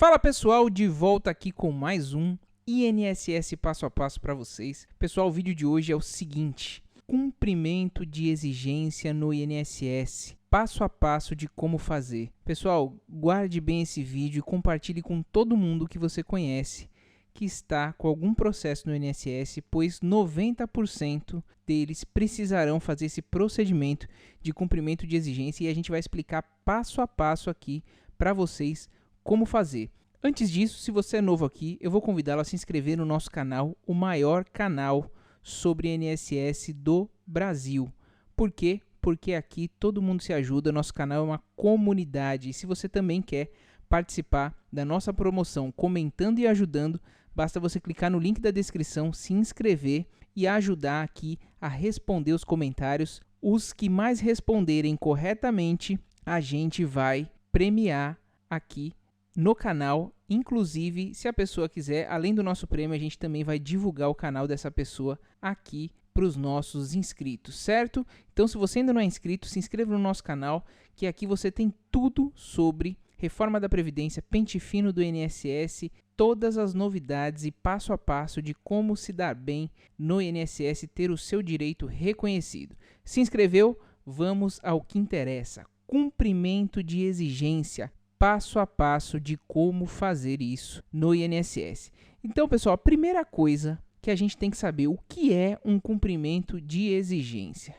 Fala pessoal, de volta aqui com mais um INSS passo a passo para vocês. Pessoal, o vídeo de hoje é o seguinte: cumprimento de exigência no INSS, passo a passo de como fazer. Pessoal, guarde bem esse vídeo e compartilhe com todo mundo que você conhece que está com algum processo no INSS, pois 90% deles precisarão fazer esse procedimento de cumprimento de exigência e a gente vai explicar passo a passo aqui para vocês como fazer. Antes disso, se você é novo aqui, eu vou convidá-lo a se inscrever no nosso canal, o maior canal sobre INSS do Brasil. Por quê? Porque aqui todo mundo se ajuda, nosso canal é uma comunidade. E se você também quer participar da nossa promoção comentando e ajudando, basta você clicar no link da descrição, se inscrever e ajudar aqui a responder os comentários. Os que mais responderem corretamente, a gente vai premiar aqui no canal. Inclusive, se a pessoa quiser, além do nosso prêmio, a gente também vai divulgar o canal dessa pessoa aqui para os nossos inscritos, certo? Então, se você ainda não é inscrito, se inscreva no nosso canal, que aqui você tem tudo sobre reforma da Previdência, pente fino do INSS, todas as novidades e passo a passo de como se dar bem no INSS e ter o seu direito reconhecido. Se inscreveu? Vamos ao que interessa. Cumprimento de exigência, passo a passo de como fazer isso no INSS. Então, pessoal, a primeira coisa que a gente tem que saber o que é um cumprimento de exigência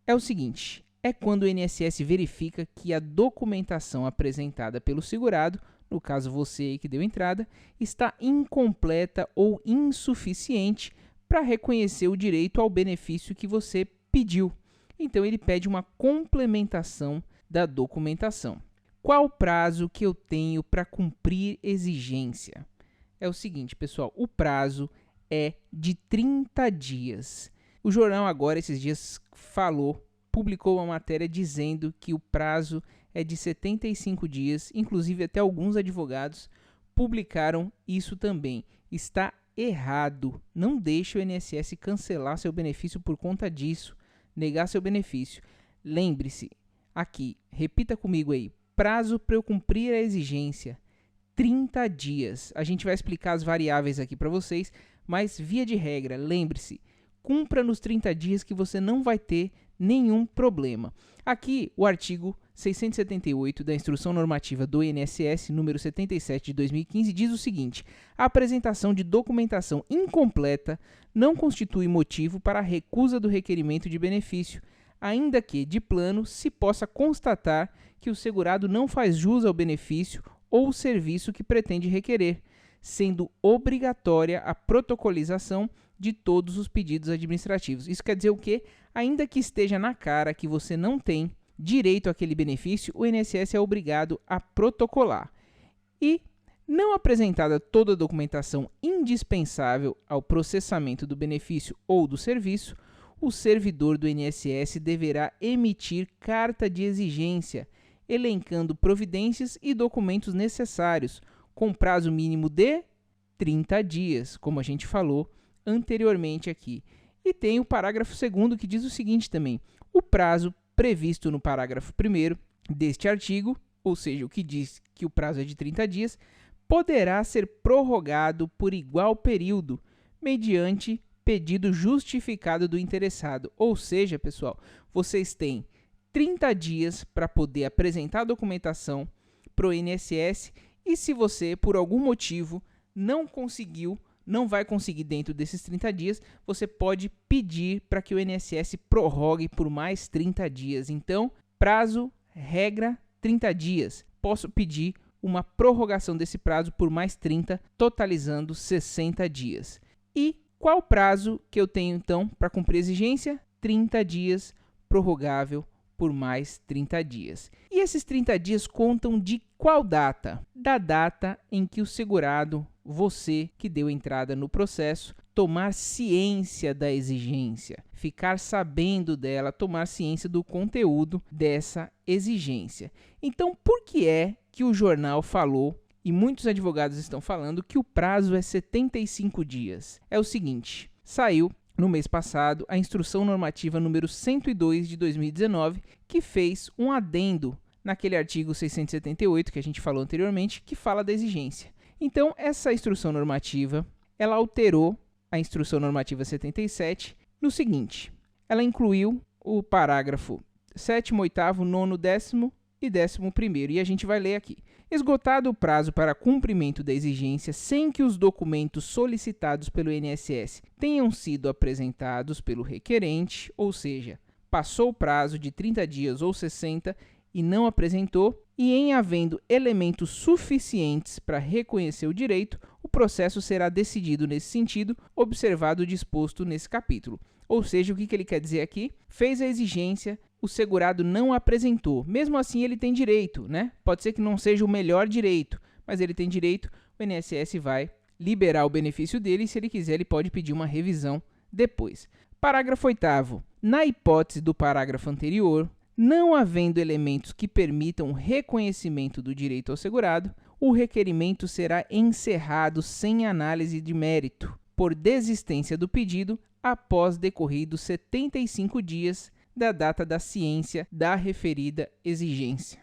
é o seguinte: é quando o INSS verifica que a documentação apresentada pelo segurado, no caso você aí que deu entrada, está incompleta ou insuficiente para reconhecer o direito ao benefício que você pediu. Então ele pede uma complementação da documentação. Qual o prazo que eu tenho para cumprir exigência? É o seguinte, pessoal, o prazo é de 30 dias. O jornal agora, esses dias, publicou uma matéria dizendo que o prazo é de 75 dias, inclusive até alguns advogados publicaram isso também. Está errado. Não deixe o INSS cancelar seu benefício por conta disso, negar seu benefício. Lembre-se, aqui, repita comigo aí, prazo para eu cumprir a exigência, 30 dias. A gente vai explicar as variáveis aqui para vocês, mas via de regra, lembre-se, cumpra nos 30 dias que você não vai ter nenhum problema. Aqui, o artigo 678 da Instrução Normativa do INSS, número 77 de 2015, diz o seguinte: a apresentação de documentação incompleta não constitui motivo para a recusa do requerimento de benefício, ainda que, de plano, se possa constatar que o segurado não faz jus ao benefício ou serviço que pretende requerer, sendo obrigatória a protocolização de todos os pedidos administrativos. Isso quer dizer o quê? Ainda que esteja na cara que você não tem direito àquele benefício, o INSS é obrigado a protocolar. E, não apresentada toda a documentação indispensável ao processamento do benefício ou do serviço, o servidor do INSS deverá emitir carta de exigência, elencando providências e documentos necessários, com prazo mínimo de 30 dias, como a gente falou anteriormente aqui. E tem o parágrafo 2º que diz o seguinte também: o prazo previsto no parágrafo 1º deste artigo, ou seja, o que diz que o prazo é de 30 dias, poderá ser prorrogado por igual período, mediante pedido justificado do interessado. Ou seja, pessoal, vocês têm 30 dias para poder apresentar a documentação para o INSS e se você, por algum motivo, não vai conseguir dentro desses 30 dias, você pode pedir para que o INSS prorrogue por mais 30 dias. Então, prazo, regra, 30 dias. Posso pedir uma prorrogação desse prazo por mais 30, totalizando 60 dias. E qual o prazo que eu tenho, então, para cumprir a exigência? 30 dias, prorrogável por mais 30 dias. E esses 30 dias contam de qual data? Da data em que o segurado, você que deu entrada no processo, tomar ciência da exigência, ficar sabendo dela, tomar ciência do conteúdo dessa exigência. Então, por que é que o jornal falou, e muitos advogados estão falando, que o prazo é 75 dias? É o seguinte: saiu no mês passado a Instrução Normativa número 102 de 2019, que fez um adendo naquele artigo 678 que a gente falou anteriormente, que fala da exigência. Então, essa instrução normativa, ela alterou a instrução normativa 77 no seguinte: ela incluiu o parágrafo 7º, 8º, 9º, 10º e 11º, e a gente vai ler aqui. Esgotado o prazo para cumprimento da exigência sem que os documentos solicitados pelo INSS tenham sido apresentados pelo requerente, ou seja, passou o prazo de 30 dias ou 60 e não apresentou, e em havendo elementos suficientes para reconhecer o direito, o processo será decidido nesse sentido, observado o disposto nesse capítulo. Ou seja, o que ele quer dizer aqui? Fez a exigência, o segurado não apresentou. Mesmo assim, ele tem direito, né? Pode ser que não seja o melhor direito, mas ele tem direito, o INSS vai liberar o benefício dele e, se ele quiser, ele pode pedir uma revisão depois. Parágrafo 8º. Na hipótese do parágrafo anterior, não havendo elementos que permitam o reconhecimento do direito ao segurado, o requerimento será encerrado sem análise de mérito, por desistência do pedido, após decorridos 75 dias da data da ciência da referida exigência.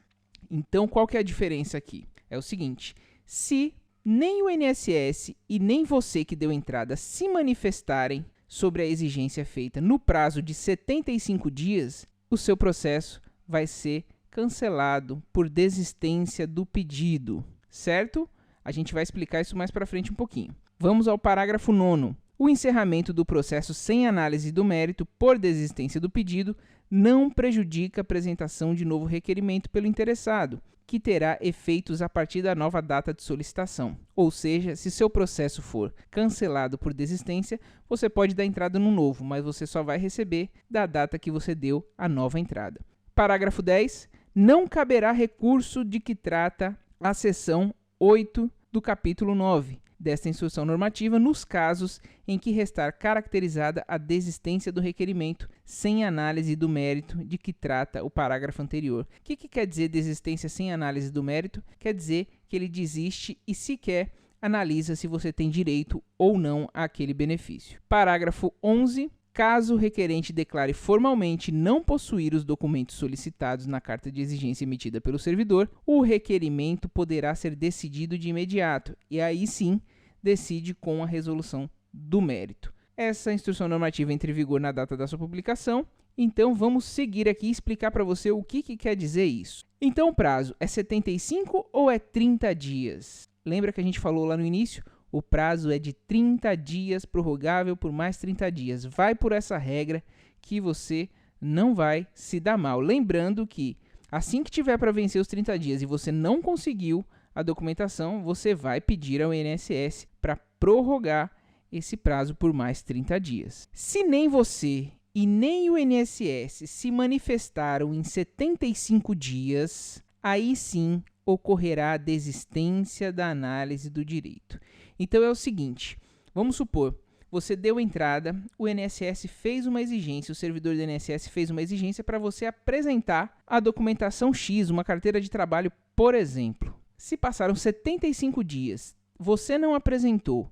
Então, qual que é a diferença aqui? É o seguinte: se nem o INSS e nem você que deu entrada se manifestarem sobre a exigência feita no prazo de 75 dias, o seu processo vai ser cancelado por desistência do pedido, certo? A gente vai explicar isso mais para frente um pouquinho. Vamos ao parágrafo 9º. O encerramento do processo sem análise do mérito por desistência do pedido não prejudica a apresentação de novo requerimento pelo interessado, que terá efeitos a partir da nova data de solicitação. Ou seja, se seu processo for cancelado por desistência, você pode dar entrada no novo, mas você só vai receber da data que você deu a nova entrada. Parágrafo 10. Não caberá recurso de que trata a seção 8 do capítulo 9 desta instrução normativa nos casos em que restar caracterizada a desistência do requerimento sem análise do mérito de que trata o parágrafo anterior. O que quer dizer desistência sem análise do mérito? Quer dizer que ele desiste e sequer analisa se você tem direito ou não àquele benefício. Parágrafo 11. Caso o requerente declare formalmente não possuir os documentos solicitados na carta de exigência emitida pelo servidor, o requerimento poderá ser decidido de imediato, e aí sim decide com a resolução do mérito. Essa instrução normativa entra em vigor na data da sua publicação, então vamos seguir aqui e explicar para você o que quer dizer isso. Então o prazo é 75 ou é 30 dias? Lembra que a gente falou lá no início? O prazo é de 30 dias, prorrogável por mais 30 dias. Vai por essa regra que você não vai se dar mal. Lembrando que assim que tiver para vencer os 30 dias e você não conseguiu a documentação, você vai pedir ao INSS para prorrogar esse prazo por mais 30 dias. Se nem você e nem o INSS se manifestaram em 75 dias, aí sim ocorrerá a desistência da análise do direito. Então é o seguinte, vamos supor, você deu entrada, o INSS fez uma exigência, o servidor do INSS fez uma exigência para você apresentar a documentação X, uma carteira de trabalho, por exemplo. Se passaram 75 dias, você não apresentou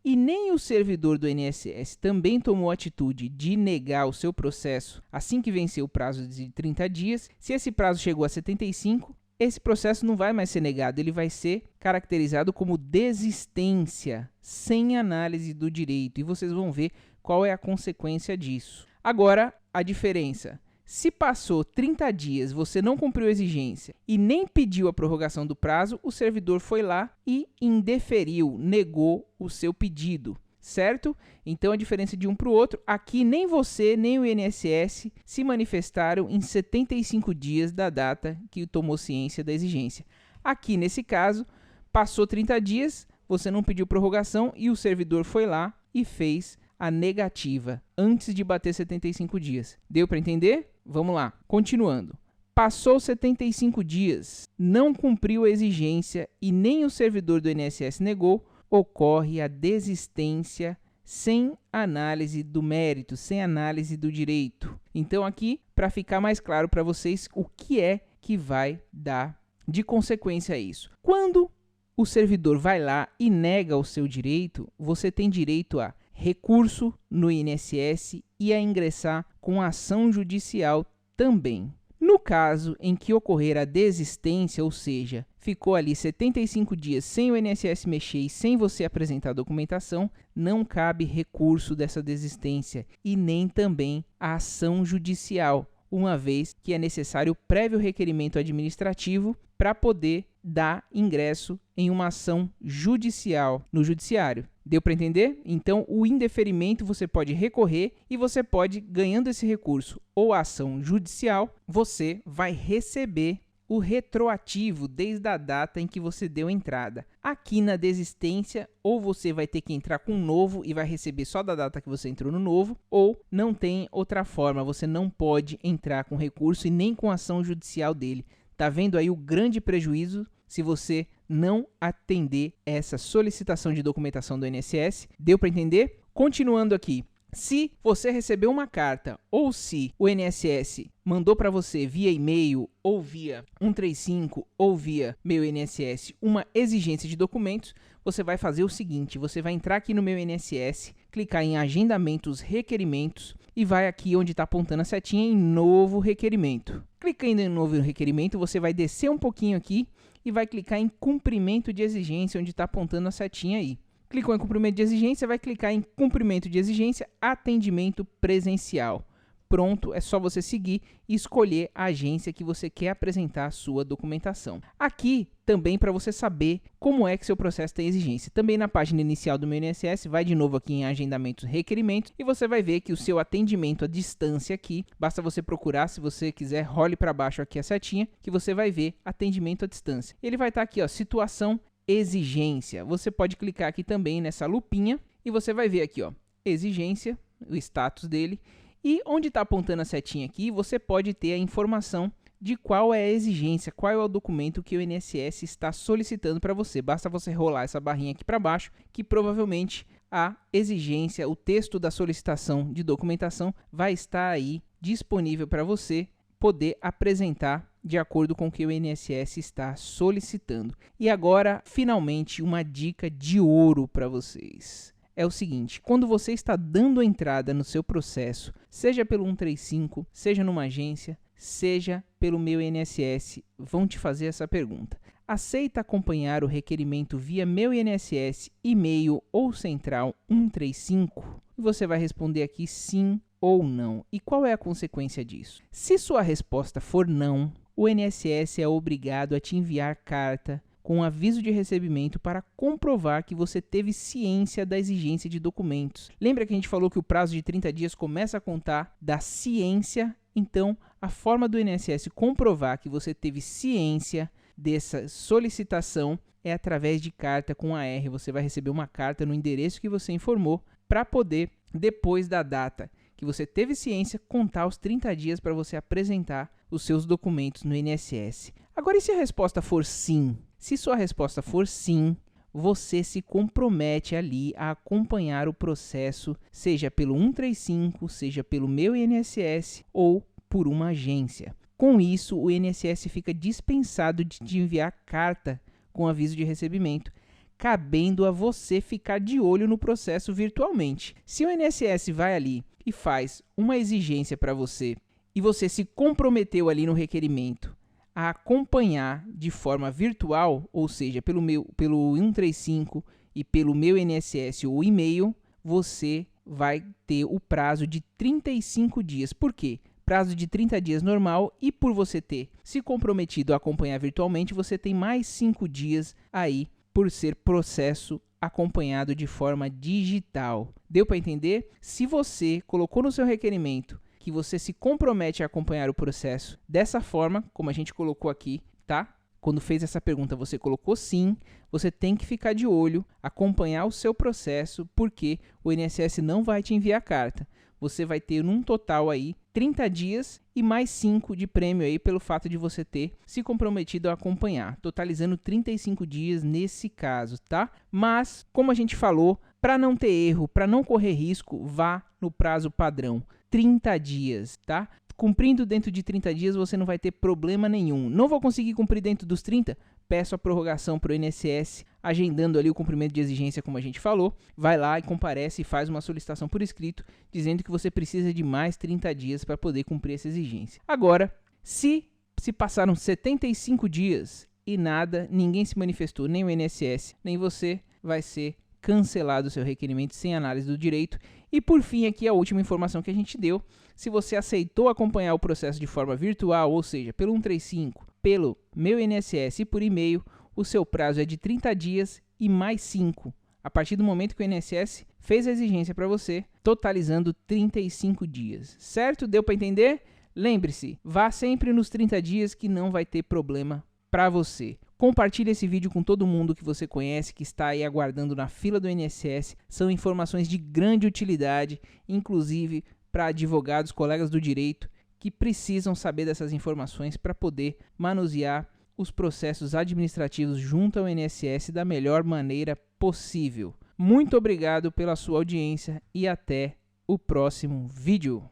e nem o servidor do INSS também tomou a atitude de negar o seu processo assim que venceu o prazo de 30 dias, se esse prazo chegou a 75, esse processo não vai mais ser negado, ele vai ser caracterizado como desistência, sem análise do direito, e vocês vão ver qual é a consequência disso. Agora, a diferença. Se passou 30 dias, você não cumpriu a exigência e nem pediu a prorrogação do prazo, o servidor foi lá e indeferiu, negou o seu pedido, certo? Então, a diferença de um para o outro, aqui nem você nem o INSS se manifestaram em 75 dias da data que tomou ciência da exigência. Aqui, nesse caso, passou 30 dias, você não pediu prorrogação e o servidor foi lá e fez a negativa antes de bater 75 dias. Deu para entender? Vamos lá, continuando. Passou 75 dias, não cumpriu a exigência e nem o servidor do INSS negou, ocorre a desistência sem análise do mérito, sem análise do direito. Então aqui, para ficar mais claro para vocês, o que é que vai dar de consequência a isso. Quando o servidor vai lá e nega o seu direito, você tem direito a recurso no INSS e a ingressar com ação judicial também. No caso em que ocorrer a desistência, ou seja, ficou ali 75 dias sem o INSS mexer e sem você apresentar a documentação, não cabe recurso dessa desistência e nem também a ação judicial, uma vez que é necessário prévio requerimento administrativo para poder dar ingresso em uma ação judicial no judiciário. Deu para entender? Então, o indeferimento você pode recorrer e você pode, ganhando esse recurso ou a ação judicial, você vai receber o retroativo desde a data em que você deu entrada. Aqui na desistência, ou você vai ter que entrar com um novo e vai receber só da data que você entrou no novo, ou não tem outra forma, você não pode entrar com recurso e nem com ação judicial dele. Tá vendo aí o grande prejuízo se você não atender essa solicitação de documentação do INSS? Deu para entender? Continuando aqui. Se você recebeu uma carta ou se o INSS mandou para você via e-mail ou via 135 ou via Meu INSS uma exigência de documentos, você vai fazer o seguinte, você vai entrar aqui no Meu INSS, clicar em agendamentos, requerimentos e vai aqui onde está apontando a setinha em novo requerimento. Clicando em novo requerimento, você vai descer um pouquinho aqui e vai clicar em cumprimento de exigência, onde está apontando a setinha aí. Clicou em cumprimento de exigência, vai clicar em cumprimento de exigência, atendimento presencial. Pronto, é só você seguir e escolher a agência que você quer apresentar a sua documentação. Aqui também para você saber como é que seu processo tem exigência. Também na página inicial do Meu INSS, vai de novo aqui em agendamentos, requerimentos e você vai ver que o seu atendimento à distância aqui, basta você procurar, se você quiser, role para baixo aqui a setinha, que você vai ver atendimento à distância. Ele vai estar aqui, ó, situação, exigência. Você pode clicar aqui também nessa lupinha e você vai ver aqui, ó, exigência, o status dele. E onde está apontando a setinha aqui, você pode ter a informação de qual é a exigência, qual é o documento que o INSS está solicitando para você. Basta você rolar essa barrinha aqui para baixo, que provavelmente a exigência, o texto da solicitação de documentação vai estar aí disponível para você poder apresentar de acordo com o que o INSS está solicitando. E agora, finalmente, uma dica de ouro para vocês. É o seguinte, quando você está dando entrada no seu processo, seja pelo 135, seja numa agência, seja pelo Meu INSS, vão te fazer essa pergunta. Aceita acompanhar o requerimento via Meu INSS, e-mail ou central 135? E você vai responder aqui sim ou não. E qual é a consequência disso? Se sua resposta for não, o INSS é obrigado a te enviar carta com aviso de recebimento para comprovar que você teve ciência da exigência de documentos. Lembra que a gente falou que o prazo de 30 dias começa a contar da ciência? Então, a forma do INSS comprovar que você teve ciência dessa solicitação é através de carta com AR. Você vai receber uma carta no endereço que você informou para poder, depois da data que você teve ciência, contar os 30 dias para você apresentar os seus documentos no INSS. Agora, e se a resposta for sim? Se sua resposta for sim, você se compromete ali a acompanhar o processo, seja pelo 135, seja pelo Meu INSS ou por uma agência. Com isso, o INSS fica dispensado de te enviar carta com aviso de recebimento, cabendo a você ficar de olho no processo virtualmente. Se o INSS vai ali e faz uma exigência para você e você se comprometeu ali no requerimento a acompanhar de forma virtual, ou seja, pelo 135 e pelo Meu INSS ou e-mail, você vai ter o prazo de 35 dias. Por quê? Prazo de 30 dias normal e por você ter se comprometido a acompanhar virtualmente, você tem mais 5 dias aí por ser processo acompanhado de forma digital. Deu para entender? Se você colocou no seu requerimento que você se compromete a acompanhar o processo dessa forma, como a gente colocou aqui, tá? Quando fez essa pergunta, você colocou sim, você tem que ficar de olho, acompanhar o seu processo, porque o INSS não vai te enviar carta. Você vai ter num total aí 30 dias e mais 5 de prêmio aí pelo fato de você ter se comprometido a acompanhar, totalizando 35 dias nesse caso, tá? Mas, como a gente falou, para não ter erro, para não correr risco, vá no prazo padrão, 30 dias, tá? Cumprindo dentro de 30 dias, você não vai ter problema nenhum. Não vou conseguir cumprir dentro dos 30? Peço a prorrogação para o INSS, agendando ali o cumprimento de exigência, como a gente falou. Vai lá e comparece e faz uma solicitação por escrito, dizendo que você precisa de mais 30 dias para poder cumprir essa exigência. Agora, Se passaram 75 dias e nada, ninguém se manifestou, nem o INSS, nem você, vai ser cancelado o seu requerimento sem análise do direito. E por fim, aqui a última informação que a gente deu: se você aceitou acompanhar o processo de forma virtual, ou seja, pelo 135, pelo Meu INSS e por e-mail, o seu prazo é de 30 dias e mais 5, a partir do momento que o INSS fez a exigência para você, totalizando 35 dias. Certo? Deu para entender? Lembre-se, vá sempre nos 30 dias que não vai ter problema para você. Compartilhe esse vídeo com todo mundo que você conhece, que está aí aguardando na fila do INSS. São informações de grande utilidade, inclusive para advogados, colegas do direito, que precisam saber dessas informações para poder manusear os processos administrativos junto ao INSS da melhor maneira possível. Muito obrigado pela sua audiência e até o próximo vídeo.